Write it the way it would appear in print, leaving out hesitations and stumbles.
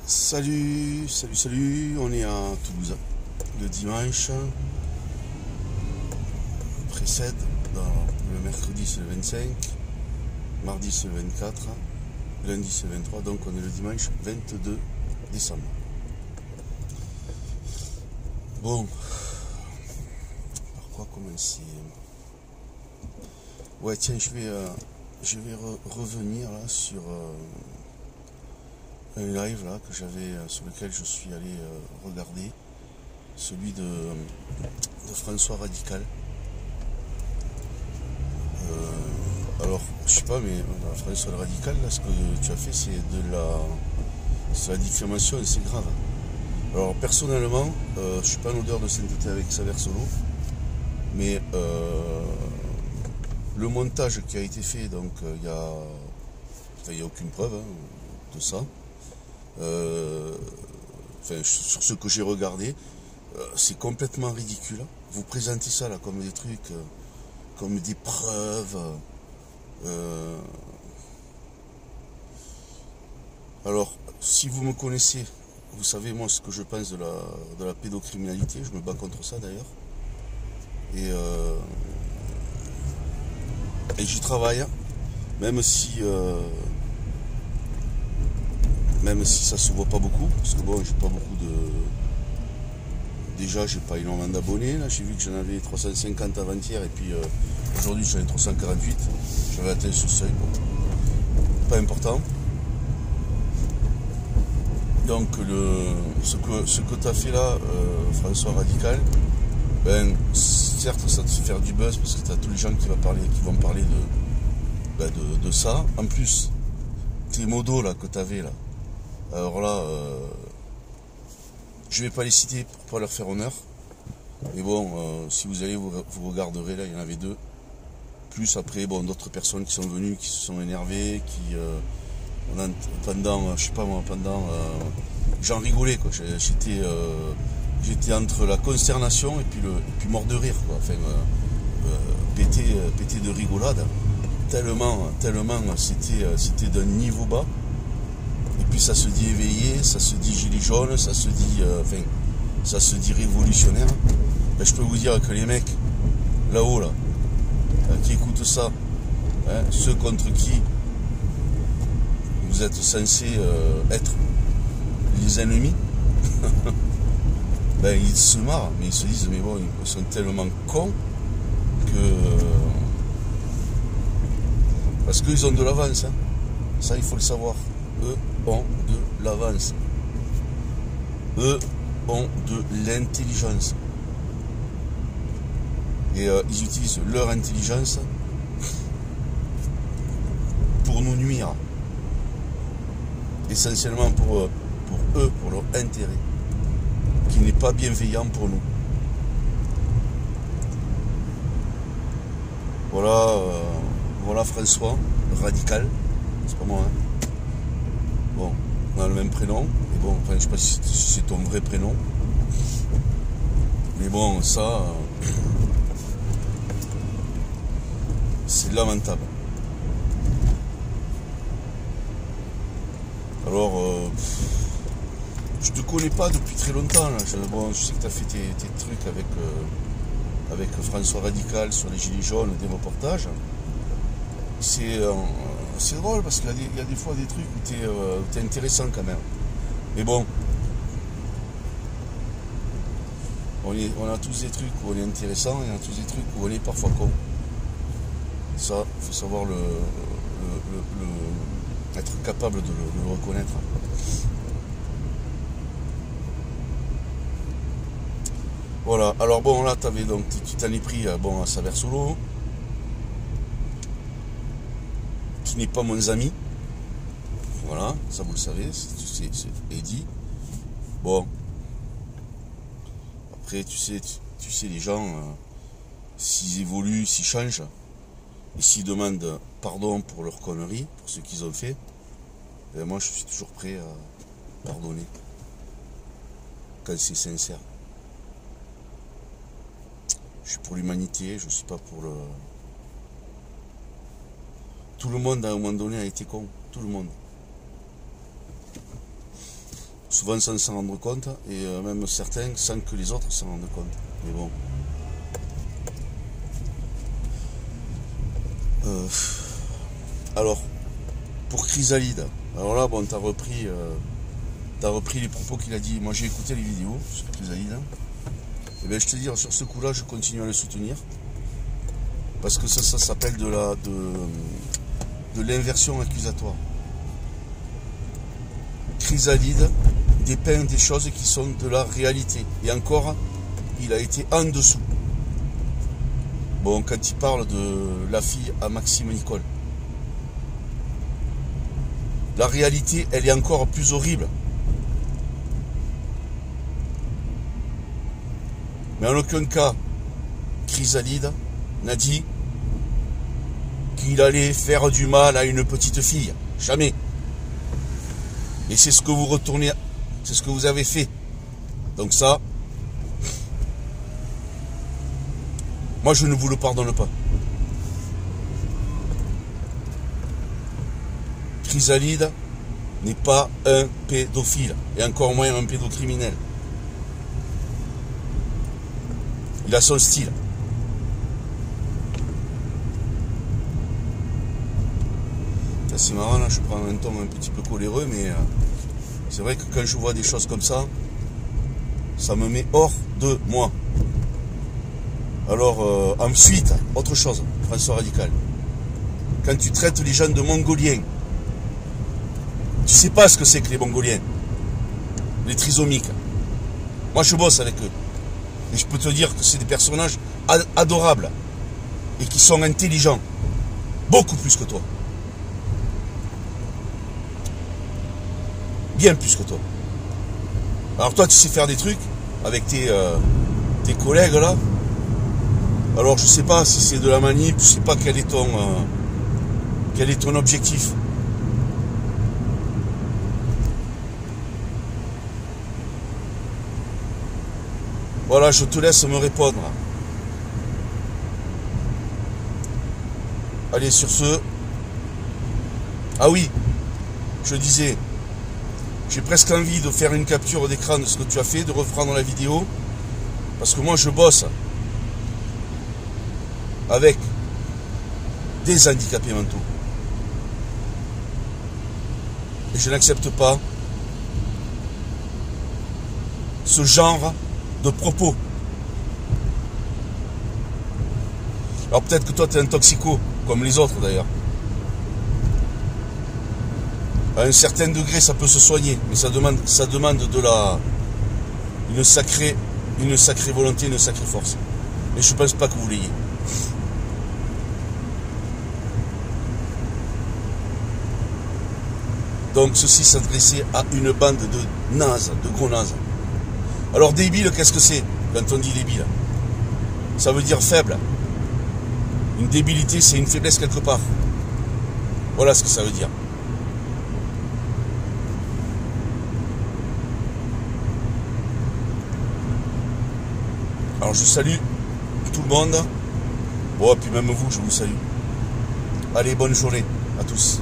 Salut, salut, salut, on est à Toulouse. Le dimanche précède, le mercredi c'est le 25, mardi c'est le 24, lundi c'est le 23, donc on est le dimanche 22 décembre. Bon, par quoi commencer? Ouais, tiens, je vais revenir là sur un live là que j'avais sur lequel je suis allé regarder, celui de François Radical. Alors je sais pas, mais François Radical là, ce que tu as fait c'est la diffamation et c'est grave. Alors personnellement je suis pas en odeur de sainteté avec Xavier Solo, mais le montage qui a été fait, donc il y a aucune preuve de ça. Sur ce que j'ai regardé, c'est complètement ridicule. Vous présentez ça là comme des trucs, comme des preuves. Alors, si vous me connaissez, vous savez moi ce que je pense de la pédocriminalité. Je me bats contre ça d'ailleurs. Et j'y travaille, même si ça se voit pas beaucoup, parce que bon, j'ai pas beaucoup de... Déjà, j'ai pas énormément d'abonnés, là, j'ai vu que j'en avais 350 avant-hier, et puis aujourd'hui j'en ai 348, j'avais atteint ce seuil, bon. Pas important. Donc, ce que tu as fait là, François Radical, ben, certes, ça te fait faire du buzz, parce que tu as tous les gens qui vont parler de ça. En plus, tes modos là, que tu avais là, alors là, je vais pas les citer pour pas leur faire honneur. Mais bon, si vous allez, vous regarderez, là, il y en avait deux. Plus après, bon, d'autres personnes qui sont venues, qui se sont énervées, qui, j'en rigolais, quoi. J'étais entre la consternation et puis mort de rire, quoi. Enfin, pété de rigolade. Tellement, c'était d'un niveau bas. Et puis ça se dit éveillé, ça se dit gilet jaune, ça se dit révolutionnaire. Ben, je peux vous dire que les mecs là-haut là, qui écoutent ça, hein, ceux contre qui vous êtes censés être les ennemis, ben, ils se marrent, mais ils se disent mais bon, ils sont tellement cons que parce qu'ils ont de l'avance, hein. Ça il faut le savoir. Eux ont de l'avance. Eux ont de l'intelligence. Et ils utilisent leur intelligence pour nous nuire. Essentiellement pour eux, pour leur intérêt, qui n'est pas bienveillant pour nous. Voilà François Radical. C'est pas moi, hein. Bon, on a le même prénom, mais bon, enfin, je sais pas si c'est ton vrai prénom. Mais bon, ça, c'est lamentable. Alors, je te connais pas depuis très longtemps, là. Je sais que tu as fait tes trucs avec François Radical sur les gilets jaunes, des reportages. C'est drôle parce qu'il y a des fois des trucs où t'es intéressant quand même. Mais bon, on a tous des trucs où on est intéressant et on a tous des trucs où on est parfois con. Ça, il faut savoir être capable de le reconnaître. Voilà, alors bon, là, tu t'en es pris à Xavier Solo, qui n'est pas mon ami. Voilà, ça vous le savez, c'est dit. Bon, après, tu sais les gens, s'ils évoluent, s'ils changent, et s'ils demandent pardon pour leurs conneries, pour ce qu'ils ont fait, ben moi je suis toujours prêt à pardonner, quand c'est sincère. Je suis pour l'humanité, je suis pas pour le... Tout le monde à un moment donné a été con, tout le monde. souvent sans s'en rendre compte, et même certains sans que les autres s'en rendent compte. Mais bon. Alors, pour Chrysalide, alors là, bon, t'as repris les propos qu'il a dit. Moi, j'ai écouté les vidéos sur Chrysalide. Et bien, je te dis, sur ce coup-là, je continue à le soutenir. Parce que ça s'appelle de l'inversion accusatoire. Chrysalide dépeint des choses qui sont de la réalité. Et encore, il a été en dessous. Bon, quand il parle de la fille à Maxime Nicole. La réalité, elle est encore plus horrible. Mais en aucun cas, Chrysalide n'a dit qu'il allait faire du mal à une petite fille. Jamais. Et c'est ce que vous retournez, c'est ce que vous avez fait. Donc ça, moi je ne vous le pardonne pas. Chrysalide n'est pas un pédophile, et encore moins un pédocriminel. Il a son style. C'est marrant, là, je prends un ton un petit peu coléreux, mais c'est vrai que quand je vois des choses comme ça, ça me met hors de moi. Alors, ensuite, autre chose, François Radical. Quand tu traites les gens de mongoliens, tu sais pas ce que c'est que les mongoliens, les trisomiques. Moi, je bosse avec eux. Et je peux te dire que c'est des personnages adorables et qui sont intelligents. Beaucoup plus que toi. Bien plus que toi. Alors toi, tu sais faire des trucs avec tes collègues là. Alors je sais pas si c'est de la manip, je sais pas quel est ton objectif. Voilà, je te laisse me répondre. Allez, sur ce. Ah oui, je disais, j'ai presque envie de faire une capture d'écran de ce que tu as fait, de reprendre la vidéo. Parce que moi, je bosse avec des handicapés mentaux. Et je n'accepte pas ce genre de propos. Alors peut-être que toi tu es un toxico, comme les autres d'ailleurs. À un certain degré ça peut se soigner, mais ça demande une sacrée volonté, une sacrée force. Et je ne pense pas que vous l'ayez. Donc ceci s'adressait à une bande de nazes, de gros nazes. Alors débile, qu'est-ce que c'est quand on dit débile? Ça veut dire faible. Une débilité, c'est une faiblesse quelque part. Voilà ce que ça veut dire. Alors je salue tout le monde. Bon, et puis même vous, je vous salue. Allez, bonne journée à tous.